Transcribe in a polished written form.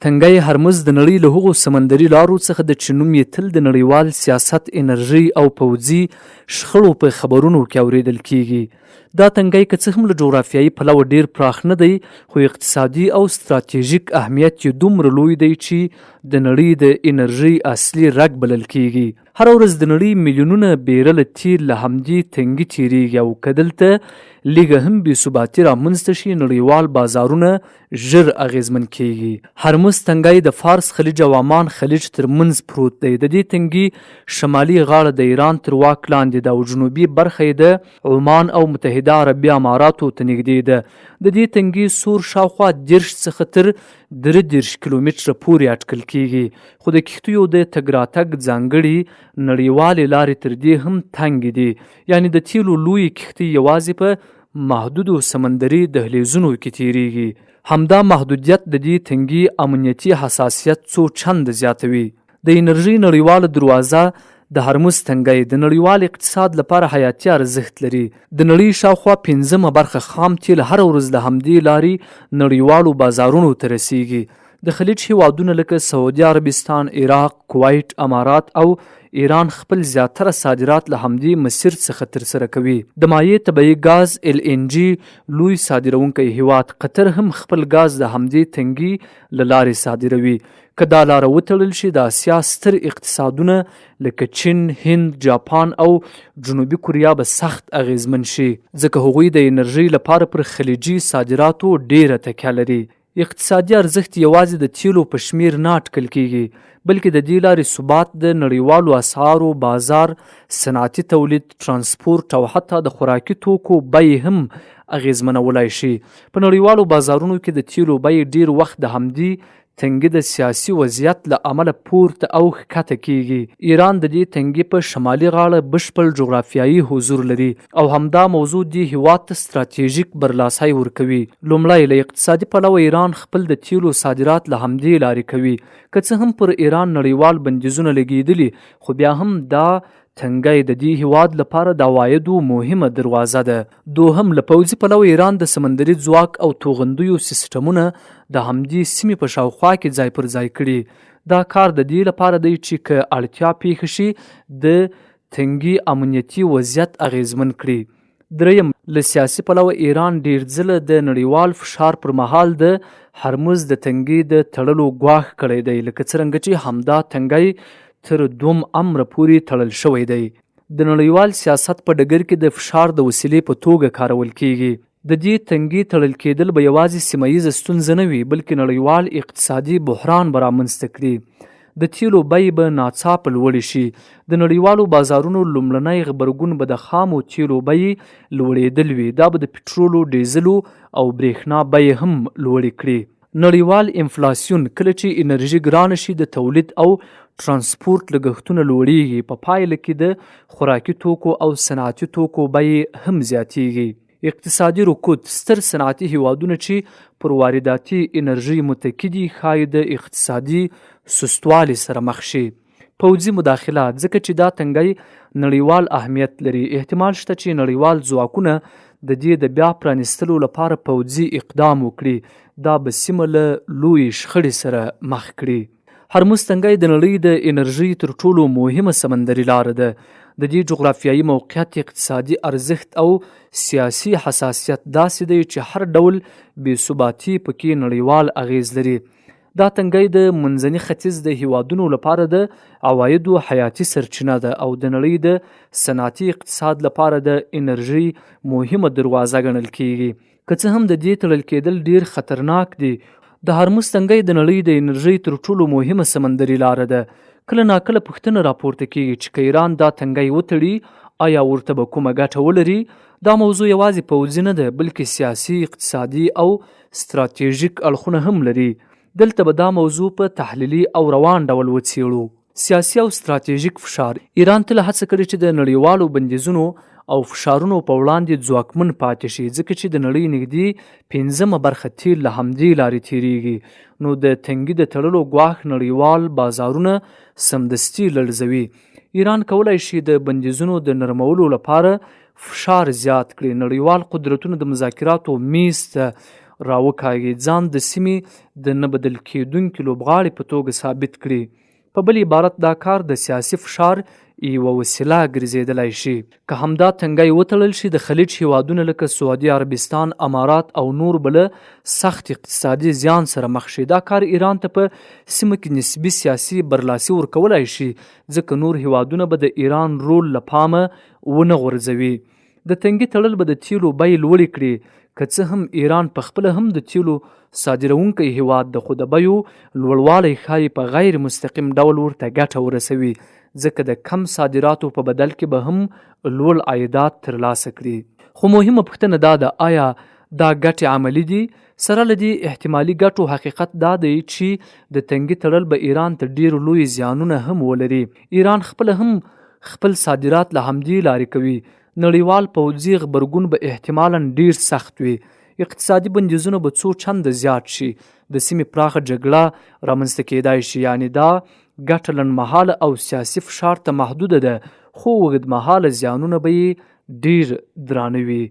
تنګی هرمز د نړۍ له هغو سمندري لارو څخه د چې نوم یې تل د نړیوال سیاست، انرژي او پوځي شخړو په خبرونو کې اوریدل کیږي. دا تنګی که څه هم له جغرافیایي پلوه ډیر پراخ نه دی، خو اقتصادي او ستراتیژیک اهمیت یې دومره لوی دی چې د نړۍ د انرژي اصلي رګ بلل کیږي. هر ورځ د نړۍ میلیونونه بیرله تیل له همدې تنګي تیریږي، او که دلته لږه هم بېثباتي رامنځته شي، نړیوال بازارونه ژر اغیزمن کیږي. هرمز تنګی د فارس خلیج او عمان خلیج ترمنځ پروت دی. د دې تنګي شمالي غاړه د ایران تر واک لاندې ده او جنوبي برخه یې د عمان او متحده عربي اماراتو ته نږدې ده. د دې تنګي سور شاوخوا 30 څخه تر 33 کیلومتره پورې اټکل کیږي، خو د کښتیو د تګ راتګ ځانګړي نړیوالې لارې تر دې هم تنګې دي. یعنې د تیلو لوی کښتۍ یوازې په محدودو سمندري دهلیزونو کې تیریږي. همدا محدودیت د دې تنګي امنیتي حساسیت څو چند زیاتوي. د انرژي نړیواله دروازه د هرمز تنګی د نړیوال اقتصاد لپاره حیاتي ارزښت لري. د نړۍ شاوخوا 15 برخه خام تیل هر ورځ له همدې لارې نړیوالو بازارونو ته رسیږي. د خلیج هیوادونه لکه سعودي عربستان، عراق، کویت، امارات او ایران خپل زیاتره صادرات له همدې مسیر څخه ترسره کوي. د مایع طبیعي ګاز LNG لوی صادرونکی هیواد قطر هم خپل ګاز د همدې تنګي له لارې صادروي. که دا لاره وتړل شي، د اسیا ستر اقتصادونه لکه چین، هند، جاپان او جنوبي کوریا به سخت اغیزمن شي، ځکه هغوی د انرژي لپاره پر خلیجي صادراتو ډیره تکیه لري. اقتصادي ارزښت یوازې د تیلو په شمیر نه اټکل کیږي، بلکې د دې لارې ثبات د نړیوالو اسعارو بازار، صنعتي تولید، ترانسپورت او حتی د خوراکي توکو بیې هم اغیزمنولای شي. په نړیوالو بازارونو کې د تیلو بیې ډیر وخت د همدې تنګي د سیاسي وضعیت له امله پورته او ښکته کیږي. ایران د دې تنګي په شمالي غاړه بشپړ جغرافیایي حضور لري او همدا موضوع دې هیواد ته ستراتیژیک برلاسي ورکوي. لومړی له اقتصادي پلوه ایران خپل د تیلو صادرات له همدې لارې کوي. که څه هم پر ایران نړیوال بندیزونه لګیدلي، خو بیا هم دا تنګی د دې هیواد لپاره د عوایدو مهمه دروازه ده. دوهم، له پوځي پلوه ایران د سمندري ځواک او توغندیو سیستمونه د همدې سیمې په شاوخوا کې ځای پر ځای کړي. دا کار د دې لپاره دی چې که اړتیا پیښه شي، د تنګي امنیتي وضعیت اغیزمن کړي. دریم، له سیاسي پلوه ایران ډیر ځله د نړیوال فشار پر مهال د هرمز د تنګي د تړلو ګواښ کړی دی، لکه څرنګه چې همدا تنګی تر 2 امره پورې تړل شوی دی. د نړیوال سیاست په ډګر کې د فشار د وسیلې په توګه کارول کیږي. د دې تنګي تړل کېدل به یوازې سیمه ییزه ستونزه نه وي، بلکې نړیوال اقتصادي بحران به رامنځته کړي. د تیلو بیې به ناڅاپه لوړې شي. د نړیوالو بازارونو لومړنی غبرګون به د خامو تیلو بیې لوړېدل وي. دا به د پټرولو، ډیزلو او برېښنا بیې هم لوړې کړي. نړیوال انفلاسیون کله چې انرژي ګرانه شي، د تولید او ترانسپورت لګښتونه لوړیږي. په پایله کې د خوراکي توکو او صنعتي توکو بیې هم زیاتیږي. اقتصادي رکود ستر صنعتي هیوادونه چې پر وارداتي انرژي متکي دي، ښایي د اقتصادي سستوالي سره مخ شي. پوځي مداخلات، ځکه چې دا تنګی نړیوال اهمیت لري، احتمال شته چې نړیوال ځواکونه د دې د بیا پرانیستلو لپاره پوځي اقدام وکړي. دا به سیمه له لوی شخړې سره مخ کړي. هرمز تنګی د نړۍ د انرژي تر ټولو مهمه سمندري لاره ده. د دې جغرافیایي موقعیت، اقتصادي ارزښت او سیاسي حساسیت داسې دی چې هر ډول بې ثباتي پکې نړیوال اغیز لري. دا تنګی د منځني ختیځ د هیوادونو لپاره د عوایدو حیاتي سرچینه ده او د نړۍ د صنعتي اقتصاد لپاره د انرژي مهمه دروازه ګڼل کیږي. که څه هم د دې تړل کېدل ډیر خطرناک دي، د هرمز تنګی د نړۍ د انرژي تر ټولو مهمه سمندري لاره ده. کله ناکله پوښتنه راپورته کیږي چې که ایران دا تنګی وتړي، آیا ورته به کومه ګټه ولري؟ دا موضوع یوازې پوځي نه ده، بلکې سیاسي، اقتصادي او ستراتیژیک اړخونه هم لري. دلته به دا موضوع په تحلیلي او روان ډول وڅېړو. سیاسي او ستراتیژیک فشار. ایران تل هڅه کړې چې د نړیوالو بندیزونو او فشارونو په وړاندې ځواکمن پاتې شي، ځکه چې د نړۍ نږدې 15 برخه تیل له همدې لارې تیریږي. نو د تنګي د تړلو ګواښ نړیوال بازارونه سمدستي لړزوي. ایران کولای شي د بندیزونو د نرمولو لپاره فشار زیات کړي، نړیوال قدرتونه د مذاکراتو میز ته راوکاږي، ځان د سیمې د نه بدل کېدونکي لوبغاړي په توګه ثابت کړي. په بل عبارت دا کار د سیاسي فشار یوه وسیله ګرځېدلی شي. که همدا تنګی وتړل شي، د خلیج هیوادونه لکه سعودي عربستان، امارات او نور بله سخت اقتصادي زیان سره مخ شي. دا کار ایران ته په سیمه کې نسبي سیاسي برلاسي ورکولی شي، ځکه نور هیوادونه به د ایران رول له پامه ونه غورځوي. د تنګي تړل به د تیلو بیې لوړې کړي، که څه هم ایران په خپله هم د تیلو صادرونکی هیواد ده، خو د بیو لوړوالی ښایي په غیر مستقیم ډول ورته ګټه ورسوي، ځکه د کم صادراتو په بدل کې به هم لوړ عایدات ترلاسه کړي. خو مهمه پوښتنه دا ده، آیا دا ګټې عملي دي؟ سره له دې احتمالي ګټو حقیقت دا دی چې د تنګي تړل به ایران ته ډیر لوی زیانونه هم ولري. ایران خپله هم خپل صادرات له همدې لارې کوي. نړیوال پوځي غبرګون به احتمالاً ډیر سخت وي. اقتصادي بندیزونه به څو چنده زیات شي. د سیمې پراخه جګړه رامنځته کېدای شي. یعنی دا ګټه لنډمهاله او سیاسي فشار ته محدوده ده، خو اوږدمهاله زیانونه به یې ډیر درانه وي.